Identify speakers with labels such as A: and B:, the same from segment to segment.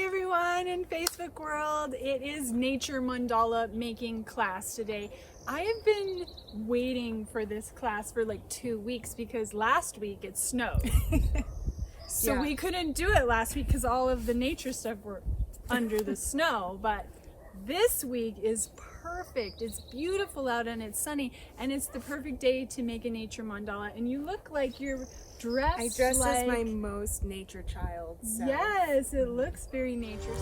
A: everyone in Facebook world. It is Nature Mandala making class today. I have been waiting for this class for like 2 weeks because last week it snowed. So we couldn't do it last week because all of the nature stuff were under the snow. But this week is perfect. It's beautiful out and it's sunny, and it's the perfect day to make a nature mandala. And you look like you're dressed.
B: I dress
A: like...
B: as my most nature child. So.
A: Yes, it looks very nature.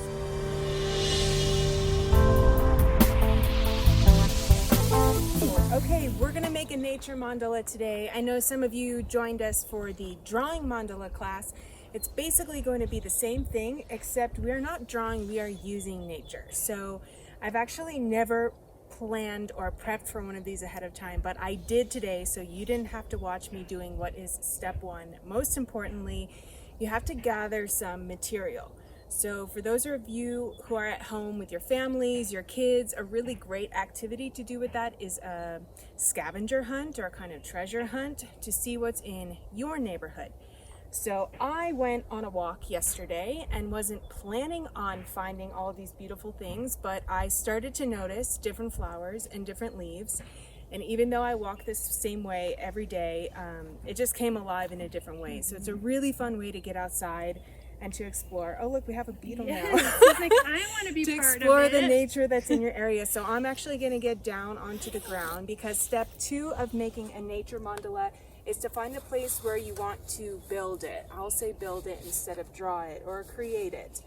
B: Okay, we're gonna make a nature mandala today. I know some of you joined us for the drawing mandala class. It's basically going to be the same thing, except we're not drawing, we are using nature. So I've actually never planned or prepped for one of these ahead of time, but I did today, so you didn't have to watch me doing what is step one. Most importantly, you have to gather some material. So for those of you who are at home with your families, your kids, a really great activity to do with that is a scavenger hunt or a kind of treasure hunt to see what's in your neighborhood. So I went on a walk yesterday and wasn't planning on finding all these beautiful things, but I started to notice different flowers and different leaves. And even though I walk this same way every day, it just came alive in a different way. So it's a really fun way to get outside and to explore. Oh, look, we have a beetle now.
A: It's like, I want to be
B: to
A: part
B: explore
A: of it.
B: the nature that's in your area. So I'm actually going to get down onto the ground because step two of making a nature mandala is to find a place where you want to build it. I'll say build it instead of draw it or create it.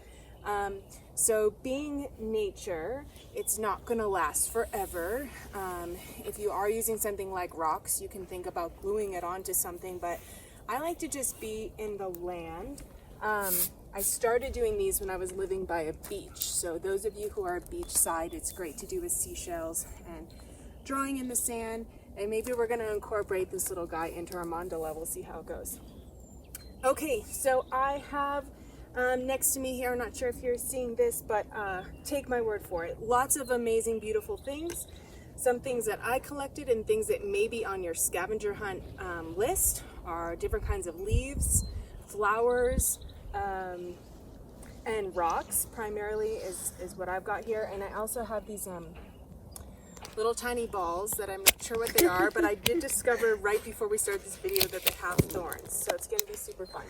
B: So being nature, it's not gonna last forever. If you are using something like rocks, you can think about gluing it onto something, but I like to just be in the land. I started doing these when I was living by a beach. So those of you who are beachside, it's great to do with seashells and drawing in the sand. And maybe we're going to incorporate this little guy into our mandala. We'll see how it goes. Okay, so I have next to me here, I'm not sure if you're seeing this, but take my word for it. Lots of amazing, beautiful things. Some things that I collected and things that may be on your scavenger hunt list are different kinds of leaves, flowers, and rocks primarily is what I've got here. And I also have these little tiny balls that I'm not sure what they are, but I did discover right before we started this video that they have thorns, so it's going to be super fun.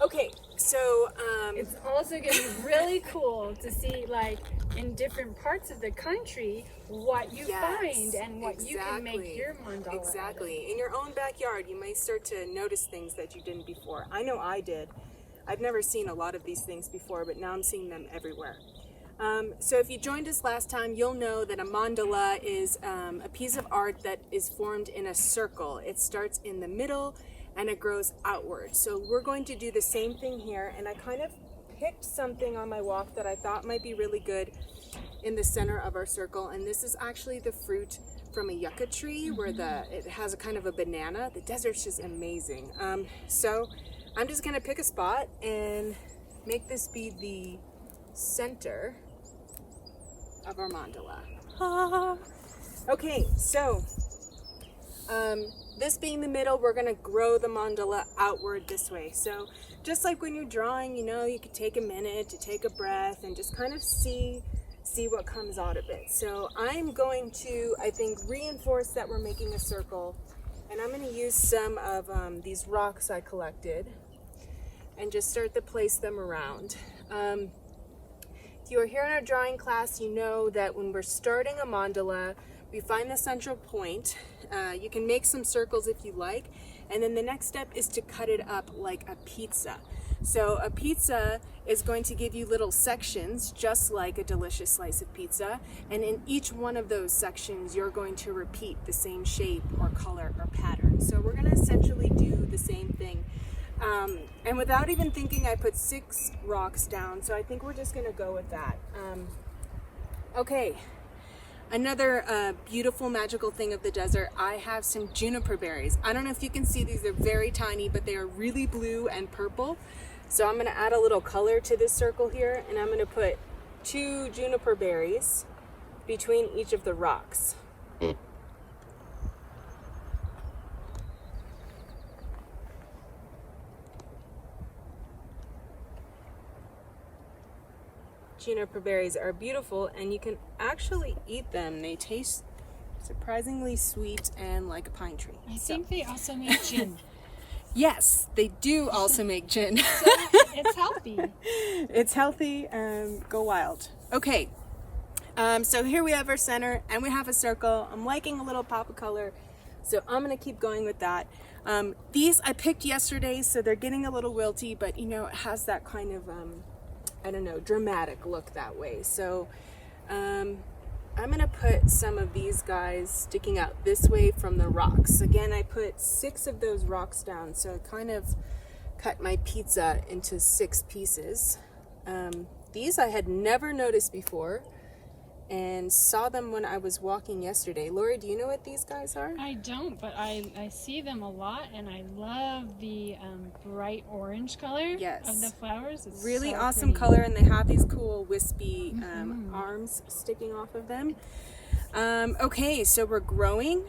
B: Okay, so
A: it's also going to be really cool to see, like, in different parts of the country what you find and what you can make your mandala.
B: Exactly. In your own backyard, you may start to notice things that you didn't before. I know I did. I've never seen a lot of these things before, but now I'm seeing them everywhere. So if you joined us last time, you'll know that a mandala is a piece of art that is formed in a circle. It starts in the middle and it grows outward. So we're going to do the same thing here, and I kind of picked something on my walk that I thought might be really good in the center of our circle, and this is actually the fruit from a yucca tree where it has a kind of a banana. The desert's just amazing. So I'm just gonna pick a spot and make this be the center of our mandala. Okay, so this being the middle, we're gonna grow the mandala outward this way. So just like when you're drawing, you know, you could take a minute to take a breath and just kind of see what comes out of it. So I'm going to, I think, reinforce that we're making a circle, and I'm gonna use some of these rocks I collected and just start to place them around. If you are here in our drawing class, you know that when we're starting a mandala, we find the central point. You can make some circles if you like, and then the next step is to cut it up like a pizza. So a pizza is going to give you little sections, just like a delicious slice of pizza, and in each one of those sections, you're going to repeat the same shape or color or pattern. So we're gonna essentially do the same thing. And without even thinking, I put 6 rocks down, so I think we're just gonna go with that. Okay, another beautiful magical thing of the desert, I have some juniper berries. I don't know if you can see these, they're very tiny, but they are really blue and purple. So I'm gonna add a little color to this circle here, and I'm gonna put 2 juniper berries between each of the rocks. juniper berries are beautiful, and you can actually eat them. They taste surprisingly sweet and like a pine tree.
A: I think they also make gin.
B: Yes, they do also make gin.
A: So it's healthy.
B: It's healthy. Go wild. Okay. So here we have our center, and we have a circle. I'm liking a little pop of color, so I'm gonna keep going with that. These I picked yesterday, so they're getting a little wilty, but you know, it has that kind of, I don't know, dramatic look that way. So I'm gonna put some of these guys sticking out this way from the rocks. Again, I put 6 of those rocks down, so I kind of cut my pizza into 6 pieces. These I had never noticed before, and saw them when I was walking yesterday. Lori, do you know what these guys are?
A: I don't, but I see them a lot, and I love the bright orange color of the flowers. It's
B: really
A: so
B: awesome
A: pretty.
B: color, and they have these cool wispy arms sticking off of them. Okay, so we're growing.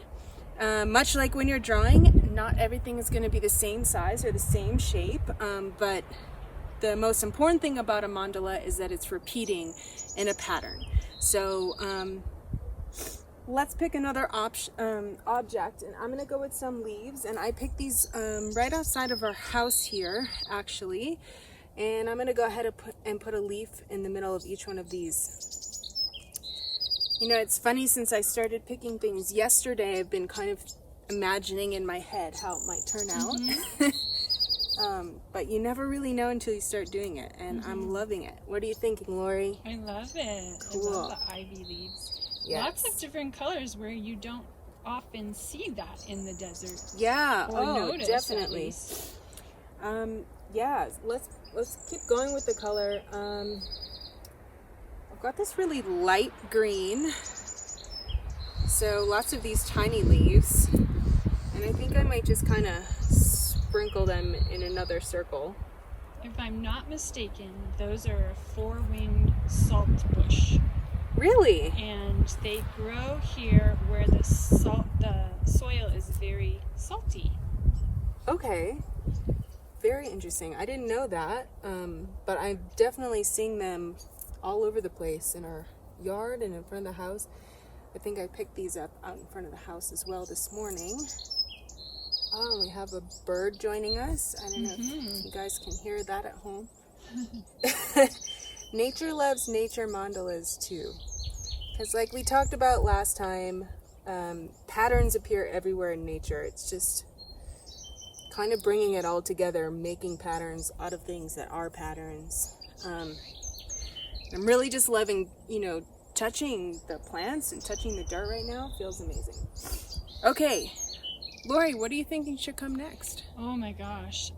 B: Much like when you're drawing, not everything is going to be the same size or the same shape, but the most important thing about a mandala is that it's repeating in a pattern. So let's pick another object, and I'm gonna go with some leaves, and I picked these right outside of our house here actually, and I'm gonna go ahead and put a leaf in the middle of each one of these. You know, it's funny, since I started picking things yesterday, I've been kind of imagining in my head how it might turn out. But you never really know until you start doing it, and I'm loving it. What are you thinking, Lori?
A: I love it.
B: Cool.
A: I love the ivy leaves.
B: Yes.
A: Lots of different colors where you don't often see that in the desert.
B: Yeah.
A: Or
B: Oh,
A: notice,
B: definitely.
A: at least.
B: Yeah. Let's keep going with the color. I've got this really light green, so lots of these tiny leaves, and I think I might just kind of sprinkle them in another circle.
A: If I'm not mistaken, those are a 4-winged salt bush.
B: Really?
A: And they grow here where the soil is very salty.
B: Okay. Very interesting. I didn't know that, but I'm definitely seeing them all over the place in our yard and in front of the house. I think I picked these up out in front of the house as well this morning. Oh, we have a bird joining us. I don't know if you guys can hear that at home. Nature loves nature mandalas too. Because like we talked about last time, patterns appear everywhere in nature. It's just kind of bringing it all together, making patterns out of things that are patterns. I'm really just loving, you know, touching the plants and touching the dirt right now. Feels amazing. Okay. Lori, what are you thinking should come next?
A: Oh my gosh.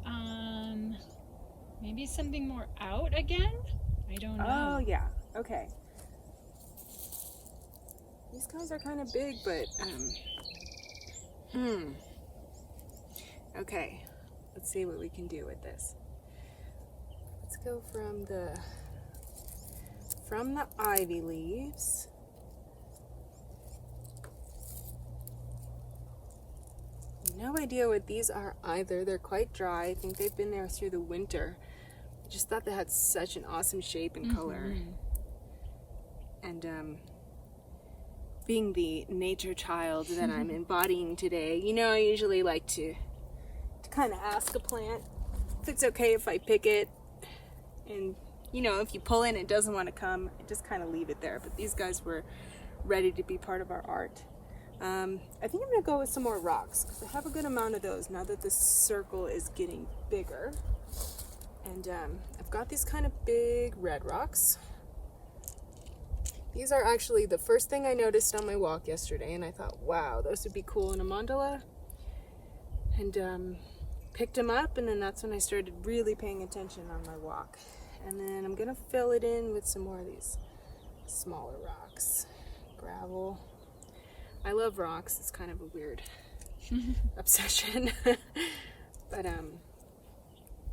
A: Maybe something more out again? I don't know.
B: Oh, yeah. Okay. These guys are kind of big, but, okay. Let's see what we can do with this. Let's go from the ivy leaves. No idea what these are either. They're quite dry. I think they've been there through the winter. I just thought they had such an awesome shape and color. And being the nature child that I'm embodying today, you know, I usually like to kind of ask a plant if it's okay if I pick it. And, you know, if you pull in, it doesn't want to come, I just kind of leave it there. But these guys were ready to be part of our art. I think I'm going to go with some more rocks, because I have a good amount of those now that this circle is getting bigger. And I've got these kind of big red rocks. These are actually the first thing I noticed on my walk yesterday, and I thought, wow, those would be cool in a mandala. And picked them up, and then that's when I started really paying attention on my walk. And then I'm going to fill it in with some more of these smaller rocks. Gravel. I love rocks. It's kind of a weird obsession. But a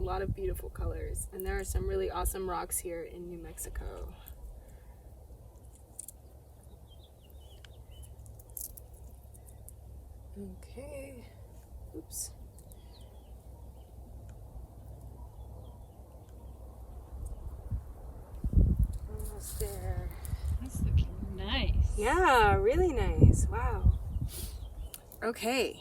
B: lot of beautiful colors. And there are some really awesome rocks here in New Mexico. Okay. Oops. almost there.
A: That's looking nice.
B: Yeah, really nice. Wow. Okay.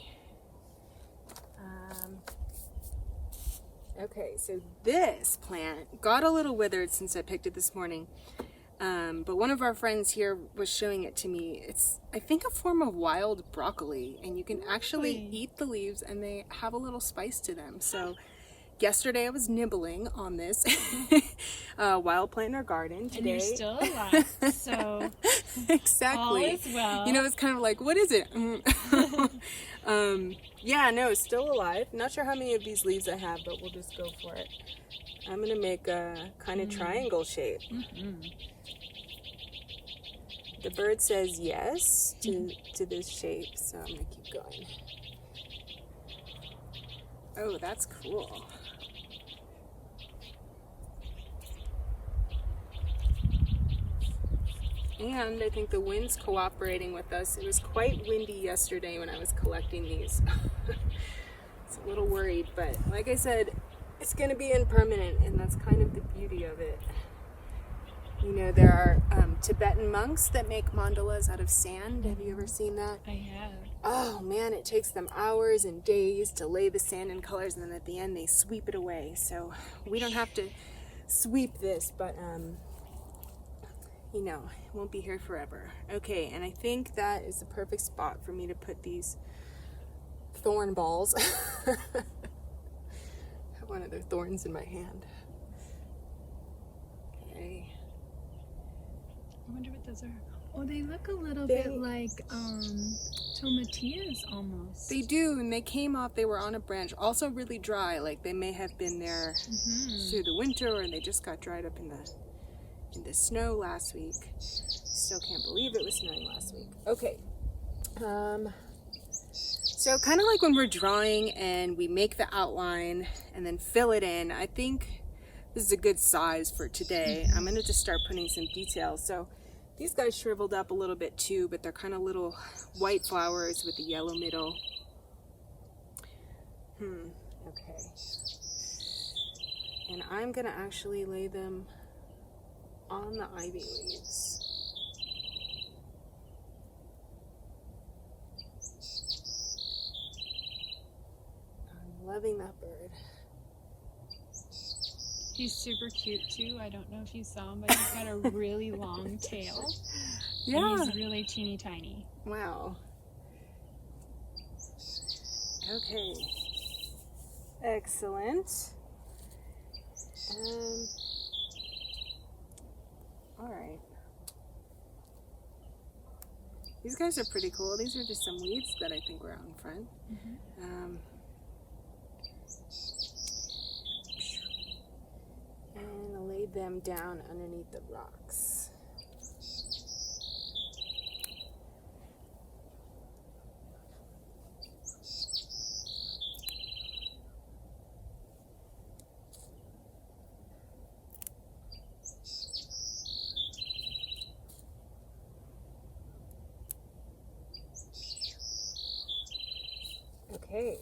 B: Okay, so this plant got a little withered since I picked it this morning. But one of our friends here was showing it to me. It's, I think, a form of wild broccoli, and you can actually eat the leaves, and they have a little spice to them. So yesterday I was nibbling on this wild plant in our garden. Today,
A: and you're still alive, so
B: exactly.
A: all is well.
B: You know, it's kind of like, what is it? Yeah, no, it's still alive. Not sure how many of these leaves I have, but we'll just go for it. I'm gonna make a kind of triangle shape. The bird says yes to this shape, so I'm gonna keep going. Oh, that's cool. And I think the wind's cooperating with us. It was quite windy yesterday when I was collecting these. It's a little worried, but like I said, it's going to be impermanent, and that's kind of the beauty of it. You know, there are Tibetan monks that make mandalas out of sand. Have you ever seen that?
A: I have.
B: Oh man, it takes them hours and days to lay the sand in colors, and then at the end they sweep it away. So we don't have to sweep this, but you know, it won't be here forever. Okay, and I think that is the perfect spot for me to put these thorn balls. I have one of their thorns in my hand. Okay.
A: I wonder what those are. Oh, they look a little bit like tomatillas almost.
B: They do, and they came off, they were on a branch, also really dry, like they may have been there through the winter, or they just got dried up in the snow last week. Still can't believe it was snowing last week. Okay. So kind of like when we're drawing and we make the outline and then fill it in, I think this is a good size for today. I'm going to just start putting some details. So these guys shriveled up a little bit too, but they're kind of little white flowers with a yellow middle. Okay. And I'm going to actually lay them on the ivy leaves. I'm loving that bird.
A: He's super cute too. I don't know if you saw him, but he's got a really long tail.
B: Yeah.
A: And he's really teeny tiny.
B: Wow. Okay. Excellent. Alright. These guys are pretty cool. These are just some weeds that I think were out in front. And I laid them down underneath the rocks. Okay.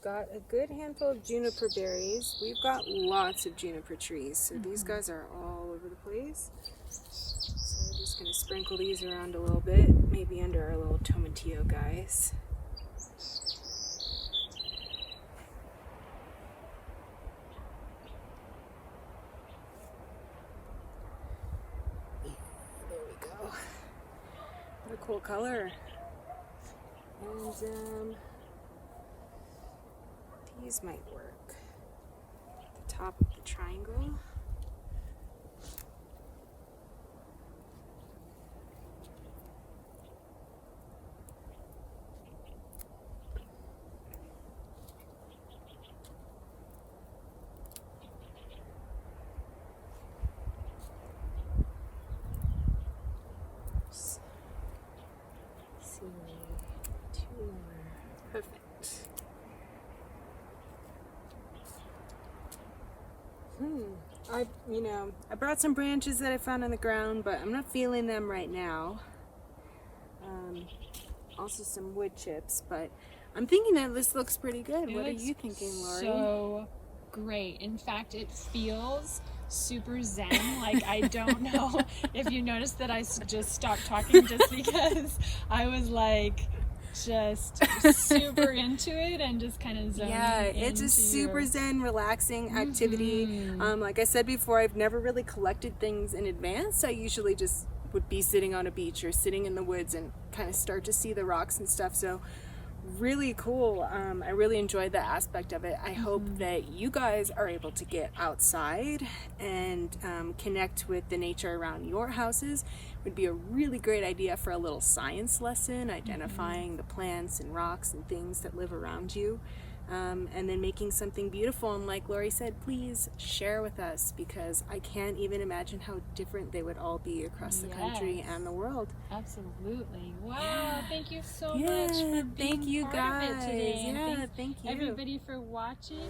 B: Got a good handful of juniper berries. We've got lots of juniper trees, so these guys are all over the place. So we're just going to sprinkle these around a little bit, maybe under our little tomatillo guys. Yeah, there we go. What a cool color. And these might work. The top of the triangle. Oops. See, two more. Perfect. I brought some branches that I found on the ground, but I'm not feeling them right now. Also some wood chips, but I'm thinking that this looks pretty good. What are you thinking, Lori?
A: So great. In fact, it feels super zen. Like, I don't know if you noticed that I just stopped talking just because I was like just super into it and just kind of zoning.
B: Yeah, it's a super zen, relaxing activity. Like I said before, I've never really collected things in advance. I usually just would be sitting on a beach or sitting in the woods and kind of start to see the rocks and stuff. So really cool. I really enjoyed that aspect of it. I hope that you guys are able to get outside and connect with the nature around your houses. It would be a really great idea for a little science lesson, identifying the plants and rocks and things that live around you. And then making something beautiful. And like Lori said, please share with us, because I can't even imagine how different they would all be across the country and the world.
A: Absolutely. Wow. Thank you so much for being
B: thank you
A: part
B: guys.
A: of it today. And
B: Thank you.
A: everybody for watching.